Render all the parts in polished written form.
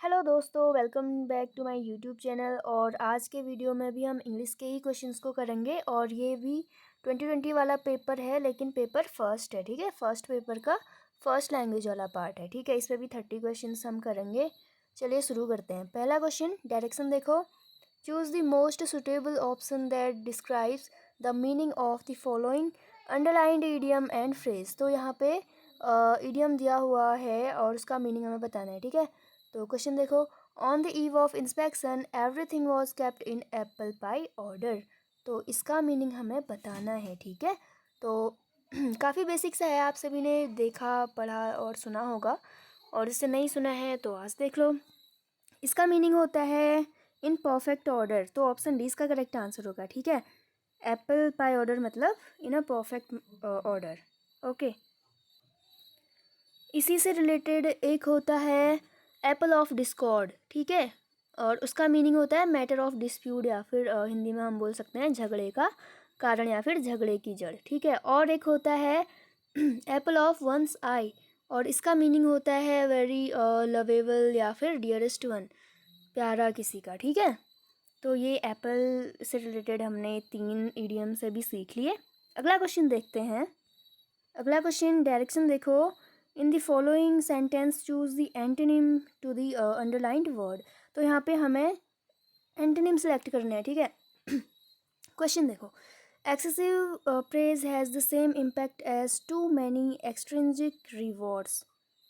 Hello दोस्तों, welcome back to my YouTube channel. और आज के वीडियो में भी हम इंग्लिश के ही क्वेश्चंस को करेंगे और ये भी 2020 वाला पेपर है, लेकिन पेपर फर्स्ट है। ठीक है, फर्स्ट पेपर का फर्स्ट लैंग्वेज वाला पार्ट है। ठीक है, इस पर भी 30 क्वेश्चंस हम करेंगे। चलिए शुरू करते हैं। पहला क्वेश्चन, डायरेक्शन देखो। Choose the most suitable option that describes the meaning of the following underlined idiom and phrase. तो यहाँ पे इडियम दिया हुआ है और उसका मीनिंग हमें बताना है। ठीक है, तो क्वेश्चन देखो। On the eve of inspection everything was kept in apple pie order. तो इसका मीनिंग हमें बताना है। ठीक है, तो काफ़ी बेसिक सा है, आप सभी ने देखा पढ़ा और सुना होगा, और इससे नहीं सुना है तो आज देख लो। इसका मीनिंग होता है इन परफेक्ट ऑर्डर। तो ऑप्शन डी इसका करेक्ट आंसर होगा। ठीक है, एप्पल पाई ऑर्डर मतलब इन अ परफेक्ट ऑर्डर। ओके, इसी से रिलेटेड एक होता है एप्पल ऑफ डिस्कॉर्ड। ठीक है, और उसका मीनिंग होता है मैटर ऑफ डिस्प्यूट, या फिर हिंदी में हम बोल सकते हैं झगड़े का कारण या फिर झगड़े की जड़। ठीक है, और एक होता है एप्पल ऑफ वंस आई, और इसका मीनिंग होता है वेरी लवेबल या फिर डियरेस्ट वन, प्यारा किसी का। ठीक है, तो ये एप्पल से रिलेटेड हमने 3 इडियम से भी सीख लिए। अगला क्वेश्चन देखते हैं। अगला क्वेश्चन, डायरेक्शन देखो। In the following sentence choose the antonym to the underlined word. तो यहाँ पे हमें एंटोनिम सेलेक्ट करना है। ठीक है, क्वेश्चन देखो। Excessive praise has the same impact as too many extrinsic rewards.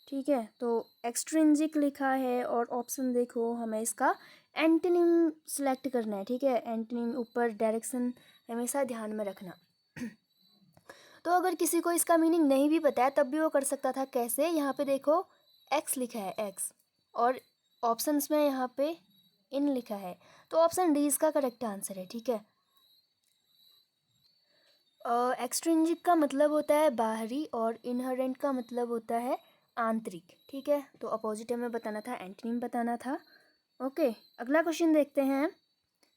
ठीक है, तो एक्सट्रिंजिक लिखा है और ऑप्शन देखो, हमें इसका एंटोनिम सेलेक्ट करना है। ठीक है, एंटोनिम ऊपर डायरेक्शन हमेशा ध्यान में रखना। तो अगर किसी को इसका मीनिंग नहीं भी पता है तब भी वो कर सकता था। कैसे? यहाँ पे देखो, एक्स लिखा है, एक्स, और ऑप्शंस में यहाँ पे इन लिखा है, तो ऑप्शन डी इसका करेक्ट आंसर है। ठीक है, एक्सट्रिंजिक का मतलब होता है बाहरी और इनहेरेंट का मतलब होता है आंतरिक। ठीक है, तो अपोजिट हमें बताना था, एंटोनिम बताना था। ओके, अगला क्वेश्चन देखते हैं।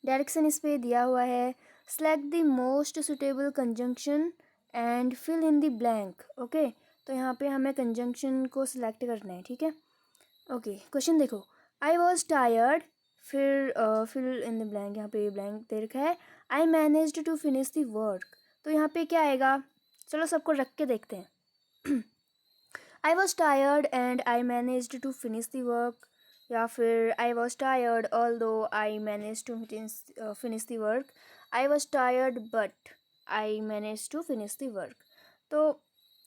डायरेक्शन इस पे दिया हुआ है। Select the most suitable conjunction and fill in the blank. Okay, तो यहाँ पे हमें कंजंक्शन को सिलेक्ट करना है। ठीक है, ओके, क्वेश्चन देखो। आई वॉज टायर्ड, फिर फिल इन द ब्लैंक, यहाँ पे ब्लैंक दे रखा है। I managed to finish the work, तो यहाँ पे क्या आएगा? चलो सबको रख के देखते हैं। I was tired and I managed to finish the work, या फिर I was tired although I manage to finish the work, I was tired but I manage to finish the work. तो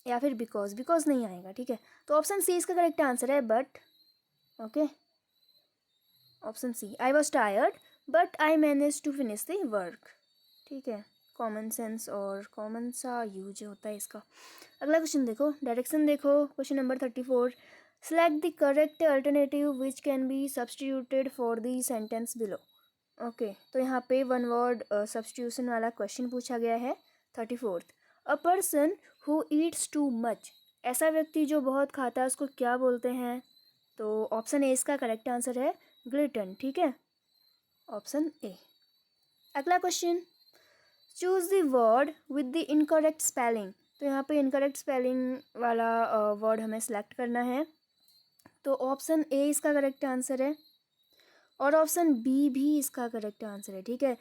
या फिर बिकॉज, बिकॉज नहीं आएगा। ठीक है, तो ऑप्शन सी इसका करेक्ट आंसर है, but. Okay, option C, I was tired but I manage to finish the work. ठीक है, कॉमन सेंस और कॉमन सा यूज होता है इसका। अगला क्वेश्चन देखो, डायरेक्शन देखो। Question number 34, select the correct alternative which can be substituted for the sentence below. Okay, तो यहाँ पे वन वर्ड सब्सटीट्यूशन वाला क्वेश्चन पूछा गया है। 34th, a person who eats too much, ऐसा व्यक्ति जो बहुत खाता है उसको क्या बोलते हैं? तो ऑप्शन ए इसका करेक्ट आंसर है, ग्लटन। ठीक है, ऑप्शन ए। अगला question, choose the word with the incorrect spelling. तो यहाँ पे इनकरेक्ट स्पेलिंग वाला वर्ड हमें सेलेक्ट करना है। तो ऑप्शन ए इसका करेक्ट आंसर है, और ऑप्शन बी भी इसका करेक्ट आंसर है। ठीक है,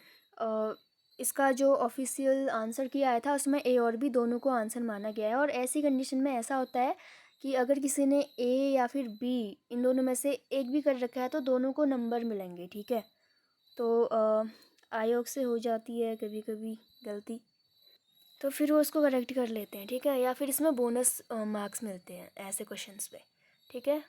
इसका जो ऑफिशियल आंसर किया आया था उसमें ए और बी दोनों को आंसर माना गया है। और ऐसी कंडीशन में ऐसा होता है कि अगर किसी ने ए या फिर बी इन दोनों में से एक भी कर रखा है तो दोनों को नंबर मिलेंगे। ठीक है, तो आयोग से हो जाती है कभी कभी गलती, तो फिर वो उसको करेक्ट कर लेते हैं। ठीक है, या फिर इसमें बोनस मार्क्स मिलते हैं ऐसे क्वेश्चंस पे। ठीक है,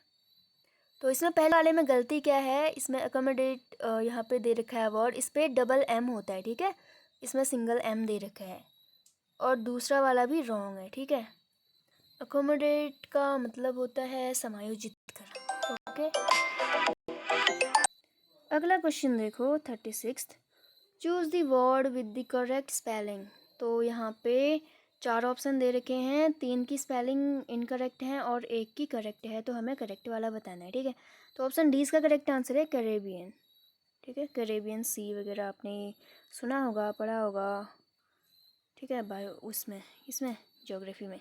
तो इसमें पहले वाले में गलती क्या है, इसमें अकोमोडेट यहाँ पे दे रखा है वर्ड, इस पर डबल एम होता है। ठीक है, इसमें सिंगल एम दे रखा है, और दूसरा वाला भी रॉन्ग है। ठीक है, अकोमोडेट का मतलब होता है समायोजित करना। ओके, अगला क्वेश्चन देखो, 36, choose the word with the correct spelling. तो यहाँ पे 4 ऑप्शन दे रखे हैं, 3 की स्पेलिंग इनकरेक्ट है और 1 की करेक्ट है, तो हमें करेक्ट वाला बताना है। ठीक है, तो ऑप्शन डी इसका करेक्ट आंसर है, कैरेबियन। ठीक है, कैरेबियन सी वगैरह आपने सुना होगा, पढ़ा होगा। ठीक है, बायो उसमें, इसमें ज्योग्राफी में।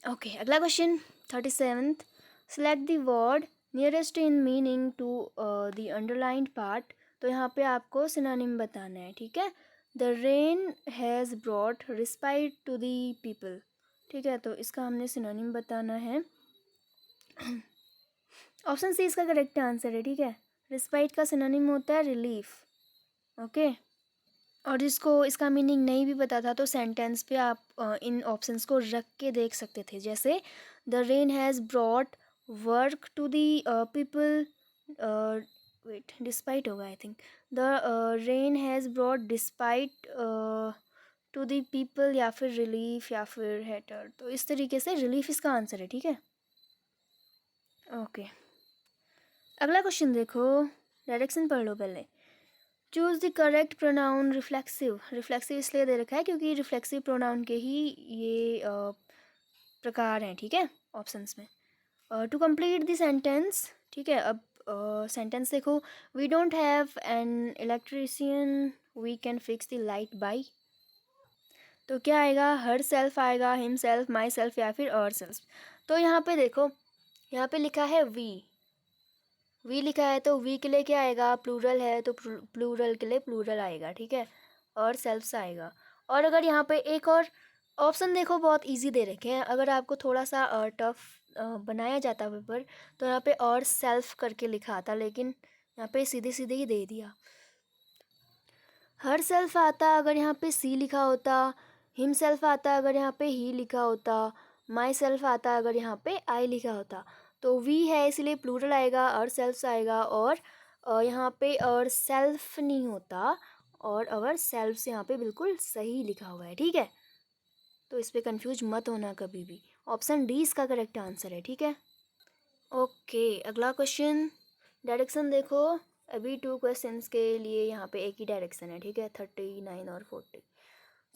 ओके, अगला question 37th, select the word nearest in meaning to the underlined part, तो यहाँ पे आपको सिनोनिम बताना है, ठीक है। The rain has brought respite to the people, ठीक है, तो इसका हमने सिनोनिम बताना है। ऑप्शन सी इसका करेक्ट आंसर है, ठीक है। रिस्पाइट का सिनोनिम होता है रिलीफ, ओके। और जिसको इसका मीनिंग नहीं भी पता था तो सेंटेंस पे आप इन ऑप्शंस को रख के देख सकते थे, जैसे the rain has brought work to the people, wait despite होगा I think, the rain has brought despite to the people, या फिर रिलीफ, या फिर हेटर, तो इस तरीके से रिलीफ इसका आंसर है, ठीक है, ओके। अगला क्वेश्चन देखो, डायरेक्शन पढ़ लो पहले। Choose the correct pronoun reflexive, reflexive इसलिए दे रखा है क्योंकि रिफ्लेक्सिव प्रोनाउन के ही ये प्रकार हैं, ठीक है, ऑप्शंस में। टू कंप्लीट द सेंटेंस, ठीक है, अब सेंटेंस देखो। We don't have an electrician, we can fix the light by, तो क्या आएगा, हर सेल्फ आएगा, हिम सेल्फ, माई सेल्फ, या फिर और सेल्फ। तो यहाँ पे देखो, यहाँ पे लिखा है वी लिखा है, तो वी के लिए क्या आएगा, प्लूरल है तो प्लूरल के लिए प्लूरल आएगा, ठीक है, और सेल्फ्स आएगा। और अगर यहाँ पे एक और ऑप्शन देखो, बहुत इजी दे रखे हैं, अगर आपको थोड़ा सा टफ बनाया जाता पेपर तो यहाँ पे और सेल्फ करके लिखा आता, लेकिन यहाँ पे सीधे सीधे ही दे दिया। हर सेल्फ आता अगर यहाँ पे सी लिखा होता, हिम सेल्फ आता अगर यहाँ पे ही लिखा होता, माई सेल्फ आता अगर यहाँ पे आई लिखा होता, तो वी है इसलिए प्लूरल आएगा, और सेल्फ्स आएगा, और यहाँ पे और सेल्फ नहीं होता, और अवर सेल्फ्स यहाँ पे बिल्कुल सही लिखा हुआ है, ठीक है, तो इस पर कंफ्यूज मत होना कभी भी। ऑप्शन डी इसका करेक्ट आंसर है, ठीक है, ओके। अगला क्वेश्चन, डायरेक्शन देखो, अभी 2 क्वेश्चंस के लिए यहाँ पे एक ही डायरेक्शन है, ठीक है, 39 और 40।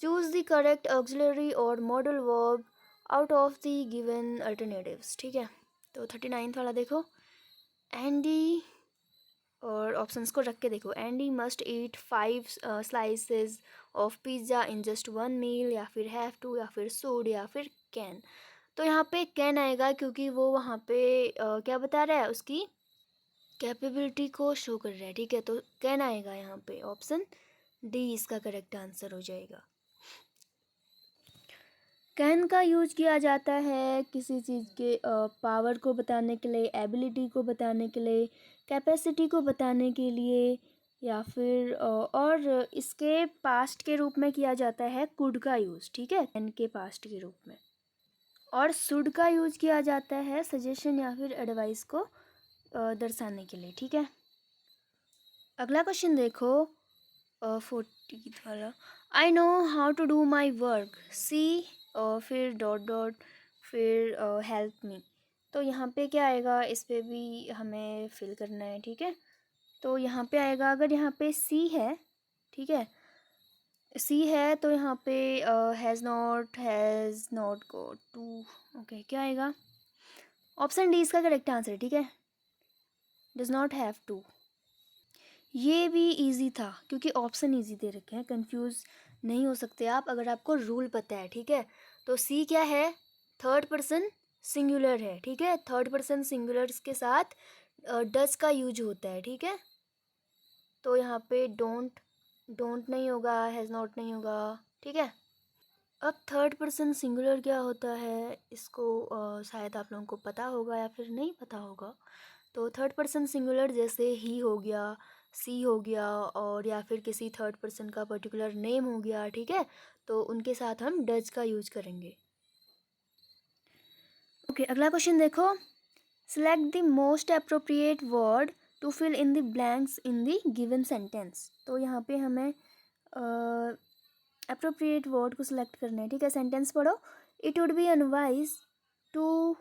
चूज़ द करेक्ट ऑक्सिलरी और modal verb out of the given alternatives, ठीक है, तो 39 वाला देखो, एंडी, और ऑप्शंस को रख के देखो, Andy must eat 5 slices of pizza in just 1 मील, या फिर हैव टू, या फिर शुड, या फिर कैन। तो यहाँ पे कैन आएगा क्योंकि वो वहाँ पे क्या बता रहा है, उसकी कैपेबिलिटी को शो कर रहा है, ठीक है, तो कैन आएगा यहाँ पे, ऑप्शन डी इसका करेक्ट आंसर हो जाएगा। कैन का यूज किया जाता है किसी चीज़ के पावर को बताने के लिए, एबिलिटी को बताने के लिए, कैपेसिटी को बताने के लिए, या फिर और इसके पास्ट के रूप में किया जाता है कुड का यूज़, ठीक है, कैन के पास्ट के रूप में, और शुड का यूज किया जाता है सजेशन या फिर एडवाइस को दर्शाने के लिए, ठीक है। अगला क्वेश्चन देखो, 40 वाला, I know how to do my work, see, फिर डॉट डॉट, फिर हेल्प मी, तो यहाँ पे क्या आएगा, इस पे भी हमें फिल करना है, ठीक है, तो यहाँ पे आएगा, अगर यहाँ पे सी है, ठीक है, सी है तो यहाँ पे has not go to, okay, क्या आएगा, ऑप्शन डी इसका करेक्ट आंसर है, ठीक है, डज नॉट हैव टू। ये भी इजी था क्योंकि ऑप्शन इजी दे रखे हैं, कंफ्यूज नहीं हो सकते आप अगर आपको रूल पता है, ठीक है। तो सी क्या है, थर्ड पर्सन सिंगुलर है, ठीक है, थर्ड पर्सन सिंगुलर्स के साथ डज का यूज होता है, ठीक है, तो यहाँ पे डोंट नहीं होगा, हैज़ नॉट नहीं होगा, ठीक है। अब थर्ड पर्सन सिंगुलर क्या होता है, इसको शायद आप लोगों को पता होगा या फिर नहीं पता होगा। तो थर्ड पर्सन सिंगुलर जैसे ही हो गया, सी हो गया, और या फिर किसी थर्ड पर्सन का पर्टिकुलर नेम हो गया, ठीक है, तो उनके साथ हम डज का यूज करेंगे, ओके। अगला क्वेश्चन देखो, select the most appropriate word to fill in the blanks in the given sentence, तो यहाँ पे हमें अप्रोप्रिएट वर्ड को सिलेक्ट करना है, ठीक है, सेंटेंस पढ़ो, it would be unwise to,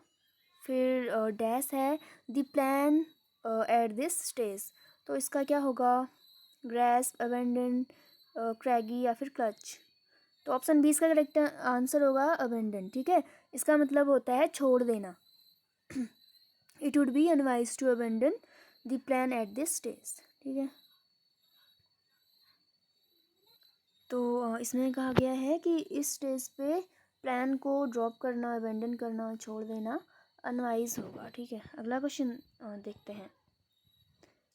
फिर डैश है, the plan at this stage, तो इसका क्या होगा, ग्रेस, अबेंडन, क्रैगी, या फिर क्लच, तो ऑप्शन बी इसका करेक्ट आंसर होगा अबेंडन, ठीक है, इसका मतलब होता है छोड़ देना। It would be unwise to abandon the plan at this stage, ठीक है, तो इसमें कहा गया है कि इस स्टेज पे प्लान को ड्रॉप करना, अबेंडन करना, छोड़ देना अनवाइज होगा। ठीक है, अगला क्वेश्चन देखते हैं।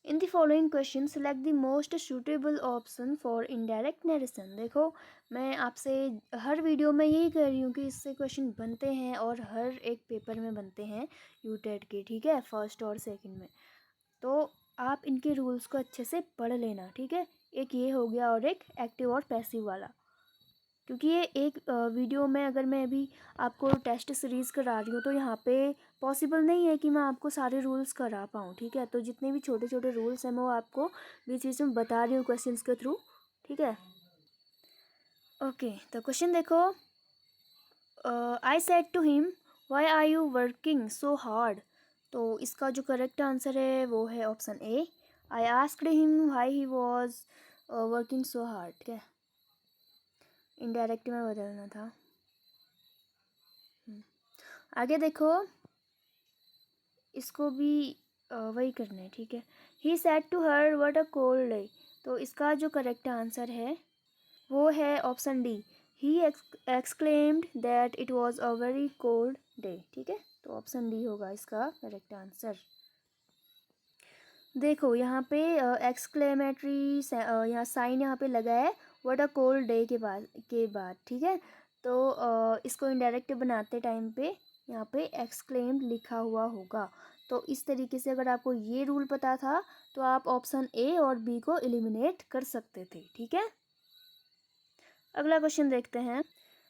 इन the following question select the most suitable option for indirect narration. देखो, मैं आपसे हर वीडियो में यही कह रही हूँ कि इससे क्वेश्चन बनते हैं और हर एक पेपर में बनते हैं यूटेट के। ठीक है, फर्स्ट और सेकंड में। तो आप इनके रूल्स को अच्छे से पढ़ लेना। ठीक है, एक ये हो गया और एक एक्टिव और पैसिव वाला। क्योंकि ये एक वीडियो में अगर मैं अभी आपको टेस्ट सीरीज़ करा रही हूँ तो यहाँ पे पॉसिबल नहीं है कि मैं आपको सारे रूल्स करा पाऊँ। ठीक है, तो जितने भी छोटे छोटे रूल्स हैं मैं वो आपको बीच बीच में बता रही हूँ क्वेश्चंस के थ्रू। ठीक है, ओके, तो क्वेश्चन देखो। I said to him why are you working so hard. तो इसका जो करेक्ट आंसर है वो है option A, I asked him why he was working so hard. ठीक है, इनडायरेक्ट में बदलना था। आगे देखो, इसको भी वही करना है। ठीक है, he said to her what a cold day. तो इसका जो करेक्ट आंसर है वो है option D, he exclaimed that it was a very cold day. ठीक है, तो ऑप्शन डी होगा इसका करेक्ट आंसर। देखो यहाँ पे एक्सक्लेमेटरी यहाँ साइन यहाँ पे लगा है व्हाट अ कोल्ड डे के बाद। ठीक है, तो इसको इनडायरेक्ट बनाते टाइम पे यहाँ पे एक्सक्लेम्ड लिखा हुआ होगा। तो इस तरीके से अगर आपको ये रूल पता था तो आप ऑप्शन ए और बी को एलिमिनेट कर सकते थे। ठीक है, अगला क्वेश्चन देखते हैं।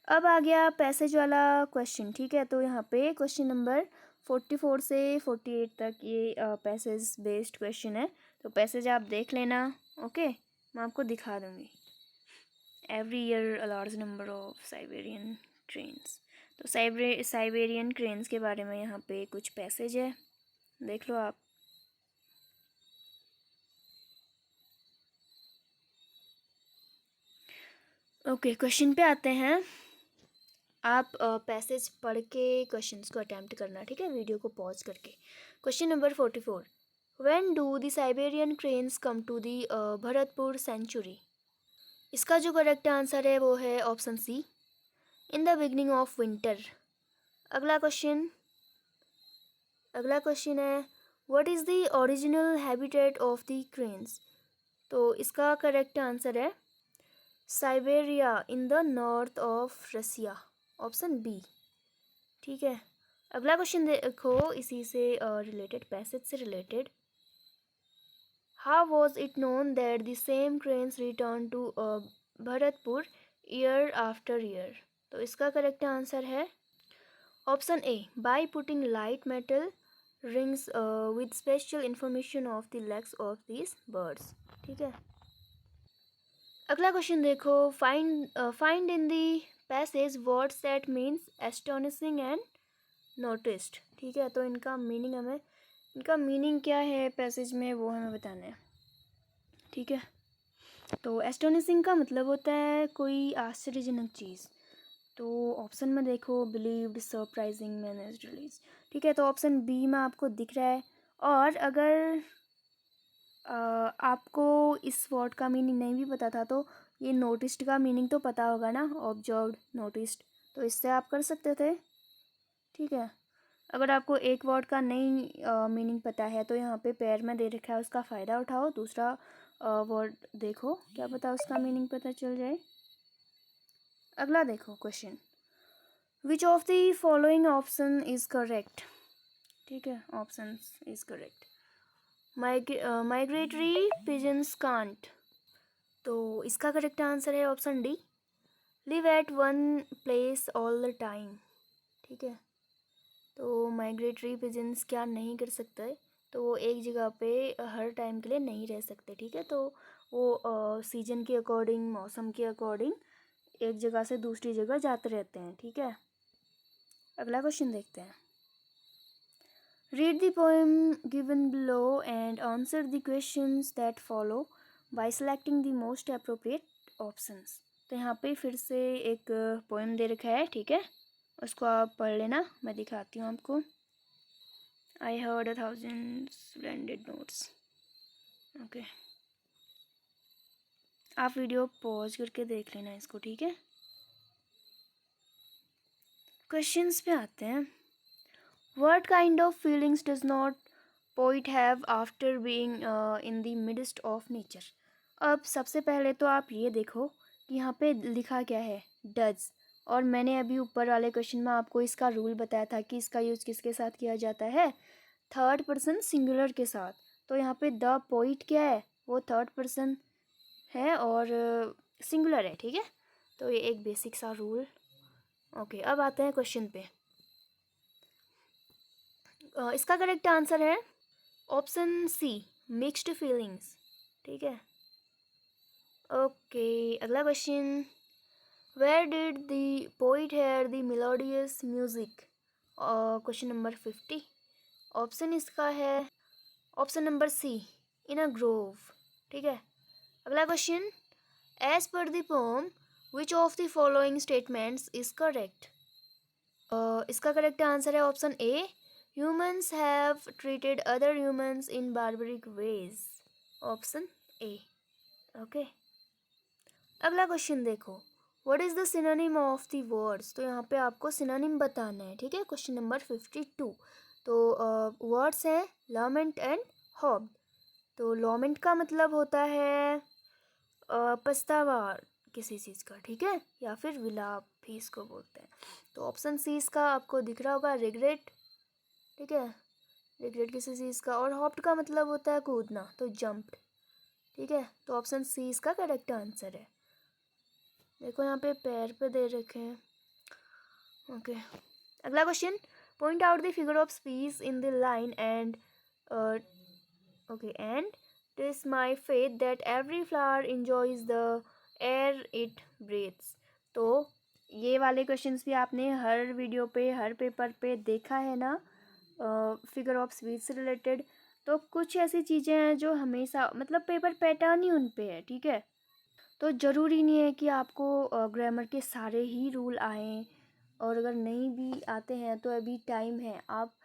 अब आ गया पैसेज वाला क्वेश्चन। ठीक है, तो यहाँ पे क्वेश्चन नंबर 44 से 48 तक ये पैसेज बेस्ड क्वेश्चन है। तो पैसेज आप देख लेना। ओके, मैं आपको दिखा दूँगी। Every year a large number of Siberian trains. तो साइबेरियन ट्रेन्स के बारे में यहाँ पे कुछ पैसेज है, देख लो आप। ओके, क्वेश्चन पे आते हैं। आप पैसेज पढ़ के क्वेश्चंस को अटैम्प्ट करना। ठीक है, वीडियो को पॉज करके। Question number 44, when do the Siberian trains come to the Bharatpur sanctuary. इसका जो करेक्ट आंसर है वो है option C, in the beginning of winter. अगला क्वेश्चन है what is the original habitat of the cranes. तो इसका करेक्ट आंसर है Siberia in the north of Russia, option B. ठीक है, अगला क्वेश्चन देखो, इसी से रिलेटेड, पैसेज से related. How was it known that the same trains return to Bharatpur year after year. तो इसका करेक्ट आंसर है option A, by putting light metal rings with special information of the legs of this birds. ठीक है, अगला question देखो। Find in the passage words that means astonishing and noticed. ठीक है, तो इनका मीनिंग क्या है पैसेज में वो हमें बताना है। ठीक है, तो एस्टोनिशिंग का मतलब होता है कोई आश्चर्यजनक चीज़। तो ऑप्शन में देखो, बिलीव्ड, सरप्राइजिंग, मैनेज्ड, रिलीज। ठीक है, तो ऑप्शन बी में आपको दिख रहा है। और अगर आपको इस वर्ड का मीनिंग नहीं भी पता था तो ये नोटिस्ड का मीनिंग तो पता होगा ना, ऑब्जर्व्ड, नोटिस्ड, तो इससे आप कर सकते थे। ठीक है, अगर आपको एक वर्ड का नहीं मीनिंग पता है तो यहाँ पे पैर में दे रखा है, उसका फ़ायदा उठाओ। दूसरा वर्ड देखो, क्या पता उसका मीनिंग पता चल जाए। अगला देखो question, which of the following option is correct. ठीक है, option is correct. Migratory pigeons can't. तो इसका करेक्ट आंसर है option D, live at one place all the time. ठीक है, तो माइग्रेटरी पिजन्स क्या नहीं कर सकते, तो वो एक जगह पे हर टाइम के लिए नहीं रह सकते। ठीक है, तो वो सीजन के अकॉर्डिंग, मौसम के अकॉर्डिंग एक जगह से दूसरी जगह जाते रहते हैं। ठीक है, अगला क्वेश्चन देखते हैं। Read the poem given below and answer the questions that follow by selecting the most appropriate options. तो यहाँ पे फिर से एक पोएम दे रखा है। ठीक है, उसको आप पढ़ लेना, मैं दिखाती हूँ आपको। I heard 1000 splendid notes. Okay, आप वीडियो पॉज करके देख लेना इसको। ठीक है, क्वेश्चंस पे आते हैं। What kind of feelings does not poet have after being in the midst of nature? अब सबसे पहले तो आप ये देखो कि यहाँ पे लिखा क्या है, डज। और मैंने अभी ऊपर वाले क्वेश्चन में आपको इसका रूल बताया था कि इसका यूज़ किसके साथ किया जाता है, थर्ड पर्सन सिंगुलर के साथ। तो यहाँ पे द पोइट क्या है, वो थर्ड पर्सन है और सिंगुलर है, ठीक है। तो ये एक बेसिक सा रूल। ओके, अब आते हैं क्वेश्चन पे। इसका करेक्ट आंसर है ऑप्शन सी, मिक्स्ड फीलिंग्स, ठीक है। ओके, अगला question. Where did the poet hear the melodious music? Question number 50। Option इसका है option number C, in a grove, ठीक है। अगला question. As per the poem which of the following statements is correct? इसका correct answer है option A, humans have treated other humans in barbaric ways, option A. Okay, अगला question देखो। What is the synonym of the words? तो यहाँ पे आपको synonym बताना है, ठीक है। Question number 52। तो वर्ड्स हैं लॉमेंट एंड हॉब। तो लॉमेंट का मतलब होता है पछतावा किसी चीज़ का, ठीक है, या फिर विलाप भी इसको बोलते हैं। तो ऑप्शन सी इसका आपको दिख रहा होगा, रिग्रेट, ठीक है, रिग्रेट किसी चीज़ का। और हॉप्ड का मतलब होता है कूदना, तो जंप्ड, ठीक है। तो ऑप्शन सी इसका करेक्ट आंसर है। देखो यहाँ पे पैर पे दे रखे हैं। ओके, अगला question. Point out the figure of speech in the line and okay and this my faith that every flower enjoys the air it breathes. तो ये वाले क्वेश्चंस भी आपने हर वीडियो पे, हर पेपर पे देखा है ना, फिगर ऑफ स्पीच से रिलेटेड। तो कुछ ऐसी चीज़ें हैं जो हमेशा मतलब पेपर पैटर्न ही उन पे है, ठीक है। तो ज़रूरी नहीं है कि आपको ग्रामर के सारे ही रूल आएँ, और अगर नहीं भी आते हैं तो अभी टाइम है। आप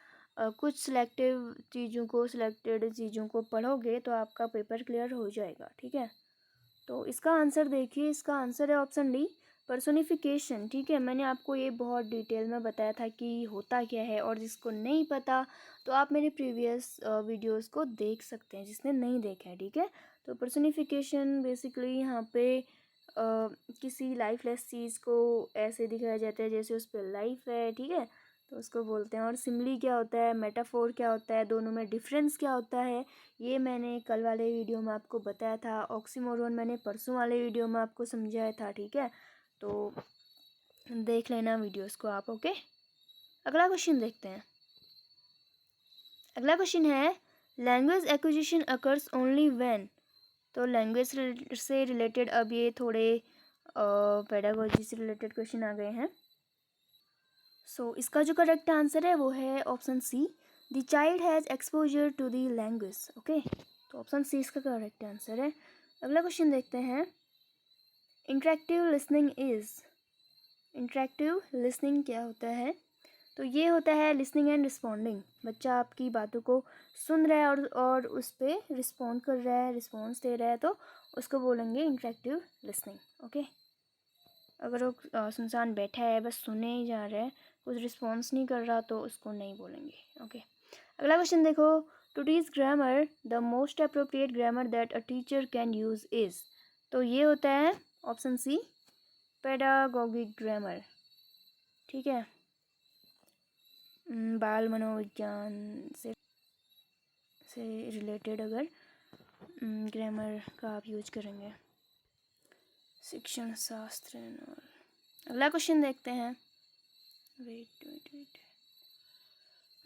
कुछ सिलेक्टेड चीज़ों को पढ़ोगे तो आपका पेपर क्लियर हो जाएगा, ठीक है। तो इसका आंसर देखिए, इसका आंसर है ऑप्शन डी, पर्सोनिफिकेशन, ठीक है। मैंने आपको ये बहुत डिटेल में बताया था कि होता क्या है, और जिसको नहीं पता तो आप मेरे प्रीवियस वीडियोस को देख सकते हैं, जिसने नहीं देखा है, ठीक है। तो पर्सोनिफिकेशन बेसिकली यहाँ पे किसी लाइफलेस चीज़ को ऐसे दिखाया जाता है जैसे उस पर लाइफ है, ठीक है, तो उसको बोलते हैं। और सिमिली क्या होता है, मेटाफोर क्या होता है, दोनों में डिफरेंस क्या होता है, ये मैंने कल वाले वीडियो में आपको बताया था। ऑक्सीमोरोन मैंने परसों वाले वीडियो में आपको समझाया था, ठीक है। तो देख लेना वीडियोस को आप। ओके, अगला क्वेश्चन देखते हैं। अगला क्वेश्चन है language acquisition occurs only when. तो लैंग्वेज से रिलेटेड अब ये थोड़े पेडागोजी से रिलेटेड क्वेश्चन आ गए हैं। सो इसका जो करेक्ट आंसर है वो है option C, the child has exposure to the language. Okay, तो ऑप्शन सी इसका करेक्ट आंसर है। अगला क्वेश्चन देखते हैं। Interactive listening is, interactive listening क्या होता है? तो ये होता है लिसनिंग एंड रिस्पॉन्डिंग। बच्चा आपकी बातों को सुन रहा है और उस पर रिस्पॉन्ड कर रहा है, रिस्पॉन्स दे रहा है, तो उसको बोलेंगे इंटरेक्टिव लिसनिंग। ओके, अगर वो सुनसान बैठा है, बस सुने ही जा रहा है, कुछ रिस्पॉन्स नहीं कर रहा, तो उसको नहीं बोलेंगे। ओके, अगला क्वेश्चन देखो। To teach grammar the most appropriate grammar that a teacher can use is. तो ये होता है ऑप्शन सी, पेडागोगिक ग्रामर, ठीक है। बाल मनोविज्ञान से रिलेटेड अगर ग्रामर का आप यूज करेंगे, शिक्षण शास्त्र। और अगला क्वेश्चन देखते हैं। Wait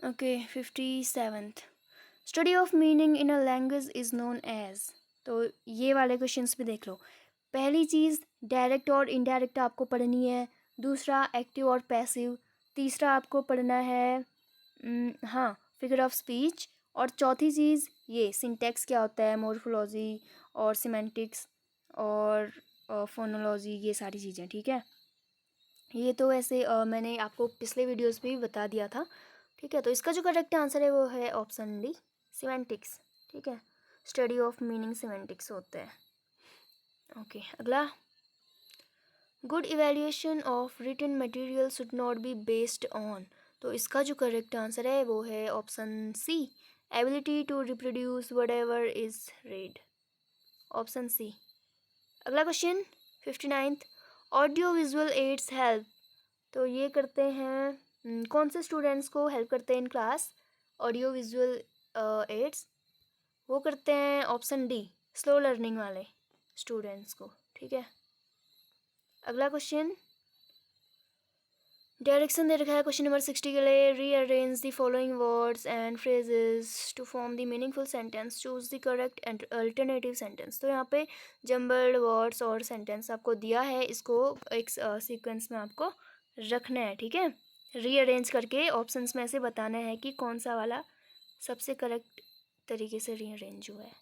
okay, 57th। Study of meaning in a language is known as. तो ये वाले क्वेश्चंस भी देख लो। पहली चीज़ डायरेक्ट और इनडायरेक्ट आपको पढ़नी है, दूसरा एक्टिव और पैसिव, तीसरा आपको पढ़ना है हाँ फिगर ऑफ स्पीच, और चौथी चीज़ ये सिंटेक्स क्या होता है, मोर्फोलॉजी और सिमेंटिक्स और फोनोलॉजी, ये सारी चीज़ें, ठीक है। ये तो वैसे मैंने आपको पिछले वीडियोस पे भी बता दिया था, ठीक है। तो इसका जो करेक्ट आंसर है वो है ऑप्शन डी, सिमेंटिक्स, ठीक है। स्टडी ऑफ मीनिंग सिमेंटिक्स होता है। ओके, अगला। Good evaluation of written material should not be based on. तो इसका जो करेक्ट आंसर है वो है option C, ability to reproduce whatever is read, option C. अगला question 59th, audio visual aids help, तो ये करते हैं कौन से स्टूडेंट्स को हेल्प करते हैं in class audio visual ads, वो करते हैं ऑप्शन डी, स्लो लर्निंग वाले स्टूडेंट्स को, ठीक है। अगला क्वेश्चन डायरेक्शन दे रखा है क्वेश्चन नंबर 60 के लिए, rearrange the following words and phrases to form the meaningful sentence, choose the correct and alternative sentence. तो यहाँ पे जम्बल्ड वर्ड्स और सेंटेंस आपको दिया है, इसको एक सीक्वेंस में आपको रखना है, ठीक है। रीअरेंज करके ऑप्शंस में से बताना है कि कौन सा वाला सबसे करेक्ट तरीके से रीअरेंज हुआ है।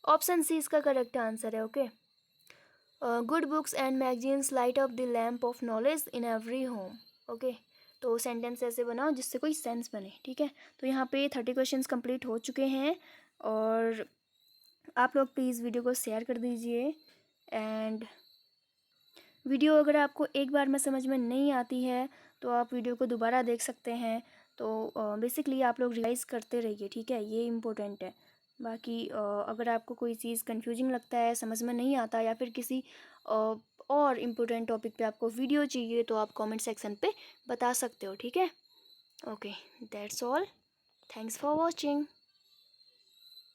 ऑप्शन सी इसका करेक्ट आंसर है, okay. Good books and magazines light up the lamp of knowledge in every home, okay. तो सेंटेंस ऐसे बनाओ जिससे कोई सेंस बने, ठीक है। तो यहाँ पे 30 क्वेश्चंस कंप्लीट हो चुके हैं, और आप लोग प्लीज़ वीडियो को शेयर कर दीजिए। एंड वीडियो अगर आपको एक बार में समझ में नहीं आती है तो आप वीडियो को दोबारा देख सकते हैं। तो बेसिकली आप लोग रिवाइज़ करते रहिए, ठीक है, ये इम्पोर्टेंट है। बाकी अगर आपको कोई चीज़ कंफ्यूजिंग लगता है, समझ में नहीं आता, या फिर किसी और इम्पोर्टेंट टॉपिक पे आपको वीडियो चाहिए तो आप कमेंट सेक्शन पे बता सकते हो, ठीक है। Okay, that's all, thanks for watching.